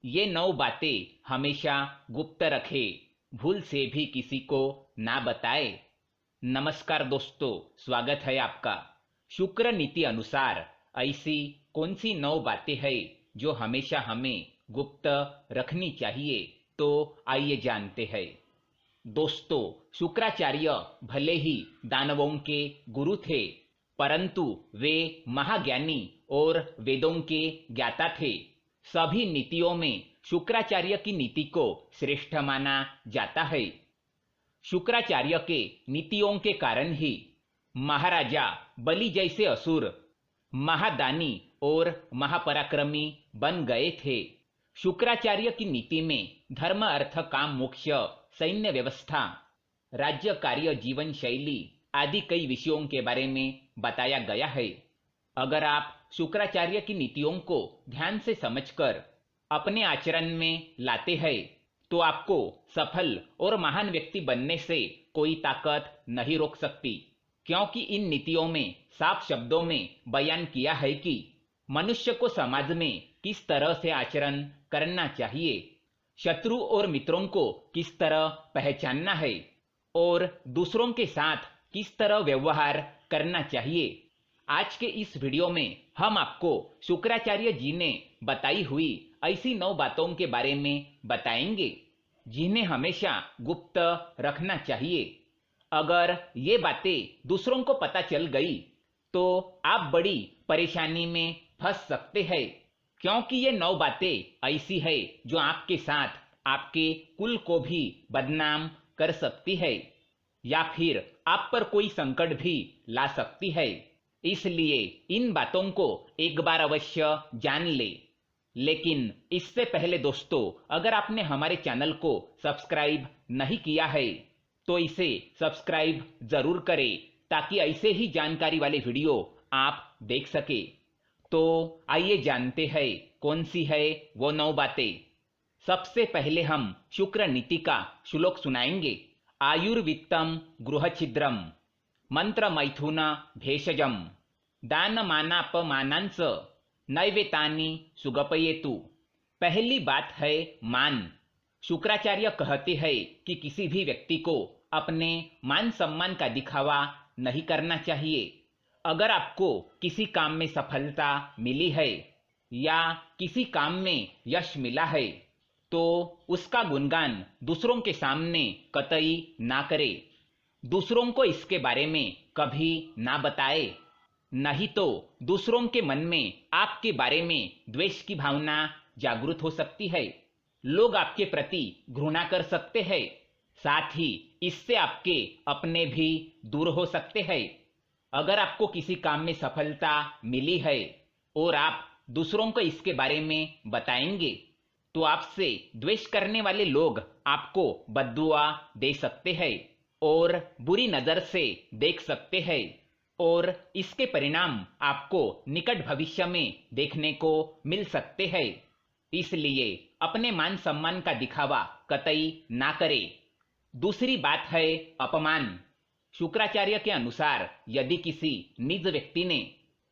ये 9 बातें हमेशा गुप्त रखे, भूल से भी किसी को ना बताए। नमस्कार दोस्तों, स्वागत है आपका। शुक्र नीति अनुसार ऐसी कौन सी 9 बातें हैं जो हमेशा हमें गुप्त रखनी चाहिए, तो आइए जानते हैं। दोस्तों, शुक्राचार्य भले ही दानवों के गुरु थे, परंतु वे महाज्ञानी और वेदों के ज्ञाता थे। सभी नीतियों में शुक्राचार्य की नीति को श्रेष्ठ माना जाता है। शुक्राचार्य के नीतियों के कारण ही महाराजा बलि जैसे असुर महादानी और महापराक्रमी बन गए थे। शुक्राचार्य की नीति में धर्म, अर्थ, काम, मोक्ष, सैन्य व्यवस्था, राज्य कार्य, जीवन शैली आदि कई विषयों के बारे में बताया गया है। अगर आप शुक्राचार्य की नीतियों को ध्यान से समझकर अपने आचरण में लाते हैं, तो आपको सफल और महान व्यक्ति बनने से कोई ताकत नहीं रोक सकती, क्योंकि इन नीतियों में साफ शब्दों में बयान किया है कि मनुष्य को समाज में किस तरह से आचरण करना चाहिए, शत्रु और मित्रों को किस तरह पहचानना है और दूसरों के साथ किस तरह व्यवहार करना चाहिए। आज के इस वीडियो में हम आपको शुक्राचार्य जी ने बताई हुई ऐसी 9 बातों के बारे में बताएंगे, जिन्हें हमेशा गुप्त रखना चाहिए। अगर ये बातें दूसरों को पता चल गई तो आप बड़ी परेशानी में फंस सकते हैं, क्योंकि ये 9 बातें ऐसी है जो आपके साथ आपके कुल को भी बदनाम कर सकती है या फिर आप पर कोई संकट भी ला सकती है। इसलिए इन बातों को एक बार अवश्य जान ले। लेकिन इससे पहले दोस्तों, अगर आपने हमारे चैनल को सब्सक्राइब नहीं किया है तो इसे सब्सक्राइब जरूर करें, ताकि ऐसे ही जानकारी वाले वीडियो आप देख सके। तो आइए जानते हैं कौन सी है वो 9 बातें। सबसे पहले हम शुक्र नीति का श्लोक सुनाएंगे। आयुर्वित्तम गृहछिद्रम मंत्र मैथुन भेषजम दानमानापमानांस नैवेतानि सुगपयेतु। पहली बात है मान। शुक्राचार्य कहते हैं कि किसी भी व्यक्ति को अपने मान सम्मान का दिखावा नहीं करना चाहिए। अगर आपको किसी काम में सफलता मिली है या किसी काम में यश मिला है, तो उसका गुणगान दूसरों के सामने कतई ना करे। दूसरों को इसके बारे में कभी ना बताए, नहीं तो दूसरों के मन में आपके बारे में द्वेष की भावना जागृत हो सकती है। लोग आपके प्रति घृणा कर सकते हैं, साथ ही इससे आपके अपने भी दूर हो सकते हैं। अगर आपको किसी काम में सफलता मिली है और आप दूसरों को इसके बारे में बताएंगे, तो आपसे द्वेष करने वाले लोग आपको बद्दुआ दे सकते हैं और बुरी नजर से देख सकते हैं, और इसके परिणाम आपको निकट भविष्य में देखने को मिल सकते हैं। इसलिए अपने मान सम्मान का दिखावा कतई ना करें। दूसरी बात है अपमान। शुक्राचार्य के अनुसार यदि किसी निज व्यक्ति ने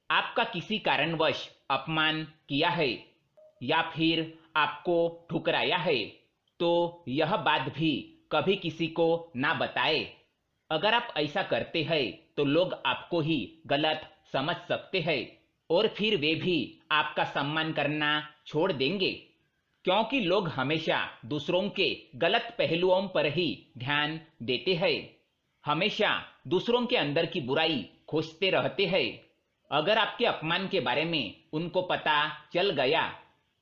आपका किसी कारणवश अपमान किया है या फिर आपको ठुकराया है, तो यह बात भी कभी किसी को ना बताए। अगर आप ऐसा करते हैं तो लोग आपको ही गलत समझ सकते हैं और फिर वे भी आपका सम्मान करना छोड़ देंगे, क्योंकि लोग हमेशा दूसरों के गलत पहलुओं पर ही ध्यान देते हैं, हमेशा दूसरों के अंदर की बुराई खोजते रहते हैं। अगर आपके अपमान के बारे में उनको पता चल गया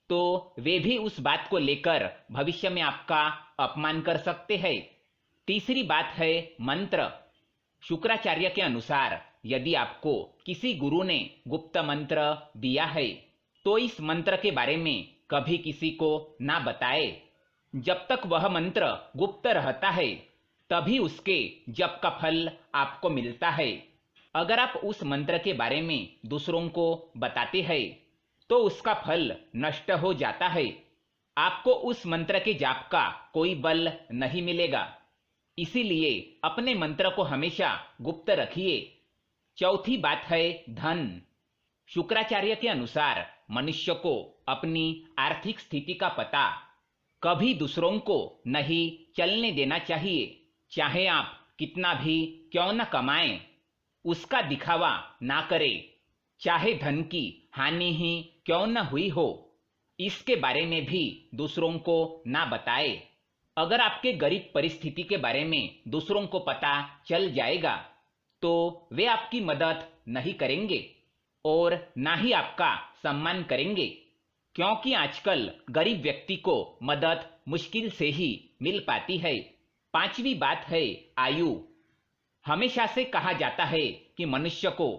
तो वे भी उस बात को लेकर भविष्य में आपका अपमान कर सकते हैं। तीसरी बात है मंत्र। शुक्राचार्य के अनुसार यदि आपको किसी गुरु ने गुप्त मंत्र दिया है, तो इस मंत्र के बारे में कभी किसी को ना बताए। जब तक वह मंत्र गुप्त रहता है, तभी उसके जप का फल आपको मिलता है। अगर आप उस मंत्र के बारे में दूसरों को बताते हैं, तो उसका फल नष्ट हो जाता है। आपको उस मंत्र के जाप का कोई बल नहीं मिलेगा। इसीलिए अपने मंत्र को हमेशा गुप्त रखिए। चौथी बात है धन। शुक्राचार्य के अनुसार मनुष्य को अपनी आर्थिक स्थिति का पता कभी दूसरों को नहीं चलने देना चाहिए। चाहे आप कितना भी क्यों न कमाएं, उसका दिखावा ना करें। चाहे धन की हानि ही क्यों न हुई हो, इसके बारे में भी दूसरों को ना बताएं। अगर आपके गरीब परिस्थिति के बारे में दूसरों को पता चल जाएगा तो वे आपकी मदद नहीं करेंगे और ना ही आपका सम्मान करेंगे, क्योंकि आजकल गरीब व्यक्ति को मदद मुश्किल से ही मिल पाती है। पांचवी बात है आयु। हमेशा से कहा जाता है कि मनुष्य को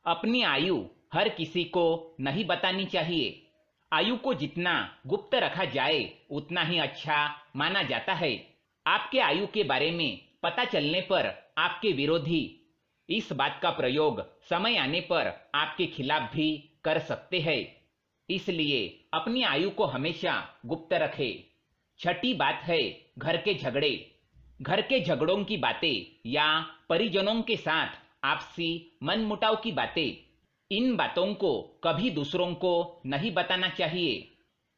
अपनी आयु हर किसी को नहीं बतानी चाहिए। आयु को जितना गुप्त रखा जाए उतना ही अच्छा माना जाता है। आपके आयु के बारे में पता चलने पर आपके विरोधी इस बात का प्रयोग समय आने पर आपके खिलाफ भी कर सकते हैं। इसलिए अपनी आयु को हमेशा गुप्त रखें। छठी बात है घर के झगड़े। घर के झगड़ों की बातें या परिजनों के साथ आपसी मनमुटाव की बातें, इन बातों को कभी दूसरों को नहीं बताना चाहिए।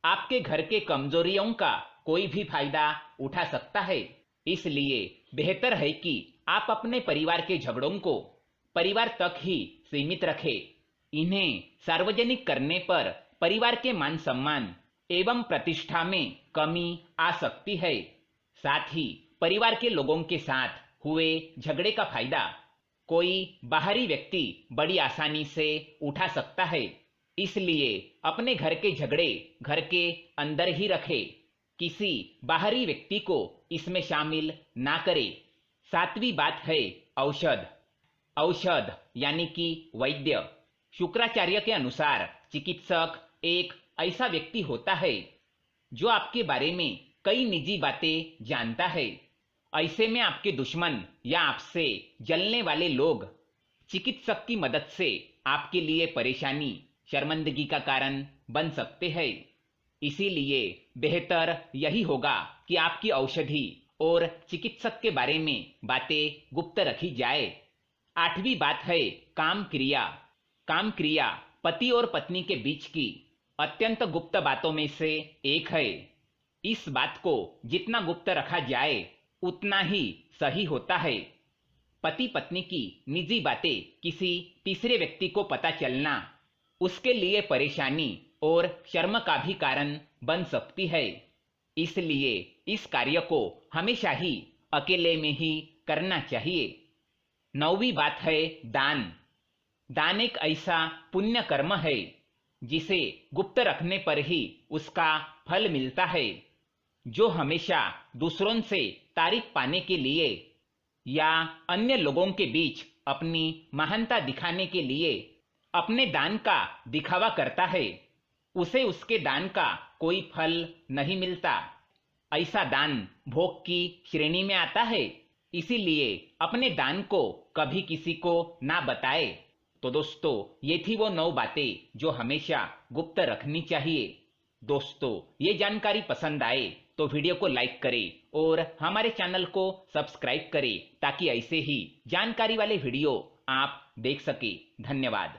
आपके घर के कमजोरियों का कोई भी फायदा उठा सकता है। इसलिए बेहतर है कि आप अपने परिवार के झगड़ों को परिवार तक ही सीमित रखें। इन्हें सार्वजनिक करने पर परिवार के मान सम्मान एवं प्रतिष्ठा में कमी आ सकती है। साथ ही परिवार के लोगों के साथ हुए झगड़े का फायदा कोई बाहरी व्यक्ति बड़ी आसानी से उठा सकता है। इसलिए अपने घर के झगड़े घर के अंदर ही रखें, किसी बाहरी व्यक्ति को इसमें शामिल ना करें। सातवीं बात है औषध। औषध यानी कि वैद्य। शुक्राचार्य के अनुसार चिकित्सक एक ऐसा व्यक्ति होता है जो आपके बारे में कई निजी बातें जानता है। ऐसे में आपके दुश्मन या आपसे जलने वाले लोग चिकित्सक की मदद से आपके लिए परेशानी, शर्मिंदगी का कारण बन सकते हैं। इसीलिए बेहतर यही होगा कि आपकी औषधि और चिकित्सक के बारे में बातें गुप्त रखी जाए। आठवीं बात है काम क्रिया। काम क्रिया पति और पत्नी के बीच की अत्यंत गुप्त बातों में से एक है। इस बात को जितना गुप्त रखा जाए उतना ही सही होता है। पति पत्नी की निजी बातें किसी तीसरे व्यक्ति को पता चलना उसके लिए परेशानी और शर्म का भी कारण बन सकती है। इसलिए इस कार्य को हमेशा ही अकेले में ही करना चाहिए। नौवीं बात है दान। दान एक ऐसा पुण्य कर्म है जिसे गुप्त रखने पर ही उसका फल मिलता है। जो हमेशा दूसरों से तारीफ पाने के लिए या अन्य लोगों के बीच अपनी महानता दिखाने के लिए अपने दान का दिखावा करता है, उसे उसके दान का कोई फल नहीं मिलता। ऐसा दान भोग की श्रेणी में आता है। इसीलिए अपने दान को कभी किसी को ना बताए। तो दोस्तों, ये थी वो 9 बातें जो हमेशा गुप्त रखनी चाहिए। दोस्तों, ये जानकारी पसंद आए तो वीडियो को लाइक करें और हमारे चैनल को सब्सक्राइब करें ताकि ऐसे ही जानकारी वाले वीडियो आप देख सके। धन्यवाद।